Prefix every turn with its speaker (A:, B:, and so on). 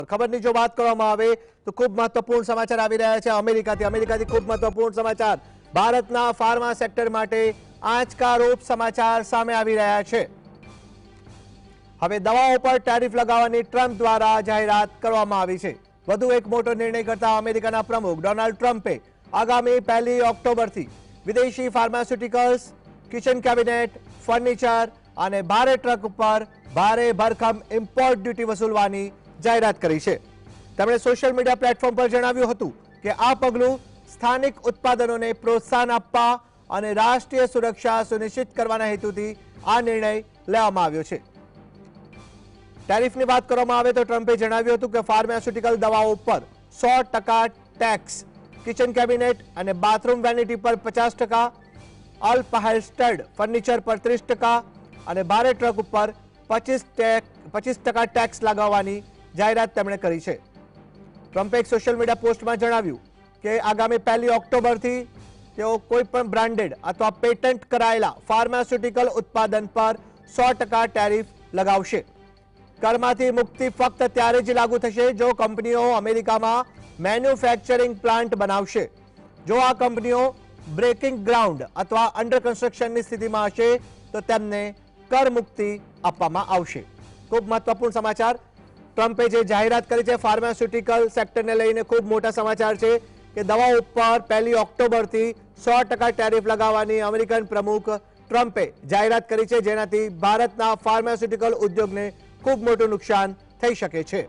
A: ખબરની જો વાત કરવામાં આવે તો ખૂબ મહત્વપૂર્ણ સમાચાર આવી રહ્યા છે અમેરિકાથી ખૂબ મહત્વપૂર્ણ સમાચાર ભારતના ફાર્મા સેક્ટર માટે આંચકારૂપ સમાચાર સામે આવી રહ્યા છે। હવે દવાઓ પર ટેરિફ લગાવવાની ટ્રમ્પ દ્વારા જાહેરાત કરવામાં આવી છે। વધુ એક મોટો નિર્ણય કરતા અમેરિકાના પ્રમુખ ડોનાલ્ડ ટ્રમ્પે આગામી 1 ઓક્ટોબરથી વિદેશી ફાર્માસ્યુટિકલ્સ, કિચન કેબિનેટ, ફર્નિચર અને ભારે ટ્રક ઉપર ભારે ભરખમ ઇમ્પોર્ટ ડ્યુટી વસૂલવાની જાહેરાત કરી છે। તેમણે સોશિયલ મીડિયા પ્લેટફોર્મ પર જણાવ્યું હતું કે આ પગલું સ્થાનિક ઉત્પાદનોને પ્રોત્સાહન આપવા અને રાષ્ટ્રીય સુરક્ષા સુનિશ્ચિત કરવાના હેતુથી આ નિર્ણય લેવામાં આવ્યો છે। ટેરિફની વાત કરવામાં આવે તો ટ્રમ્પે જણાવ્યું હતું કે ફાર્માસ્યુટિકલ દવાઓ પર 100% ટેક્સ, કિચન કેબિનેટ અને બાથરૂમ વેનિટી પર 50%, અલ્પહાઇસ્ટર્ડ ફર્નિચર પર 30% અને ભારે ટ્રક ઉપર 25% ટેક્સ લગાવવાની જાહેરાત તેમણે કરી છે। ટ્રમ્પે એક સોશિયલ મીડિયા પોસ્ટમાં જણાવ્યું કે આગામી 1 ઓક્ટોબરથી તેઓ કોઈપણ બ્રાન્ડેડ અથવા પેટન્ટ કરાયેલા ફાર્માસ્યુટિકલ ઉત્પાદન પર 100% ટેરિફ લગાવશે। કરમાંથી મુક્તિ ફક્ત ત્યારે જ લાગુ થશે જો કંપનીઓ અમેરિકામાં મેન્યુફેક્ચરિંગ પ્લાન્ટ બનાવશે। જો આ કંપનીઓ બ્રેકિંગ ગ્રાઉન્ડ અથવા અંડર કન્સ્ટ્રક્શનની સ્થિતિમાં હશે તો તેમને કર મુક્તિ આપવામાં આવશે। ખૂબ મહત્વપૂર્ણ સમાચાર ટ્રમ્પે જે જાહેરાત કરી છે ફાર્માસ્યુટિકલ સેક્ટરને લઈને ખૂબ મોટા સમાચાર છે કે દવાઓ ઉપર 1 ઓક્ટોબરથી 100% ટેરિફ લગાવવાની અમેરિકન પ્રમુખ ટ્રમ્પે જાહેરાત કરી છે, જેનાથી ભારતના ફાર્માસ્યુટિકલ ઉદ્યોગને ખૂબ મોટું નુકસાન થઈ શકે છે।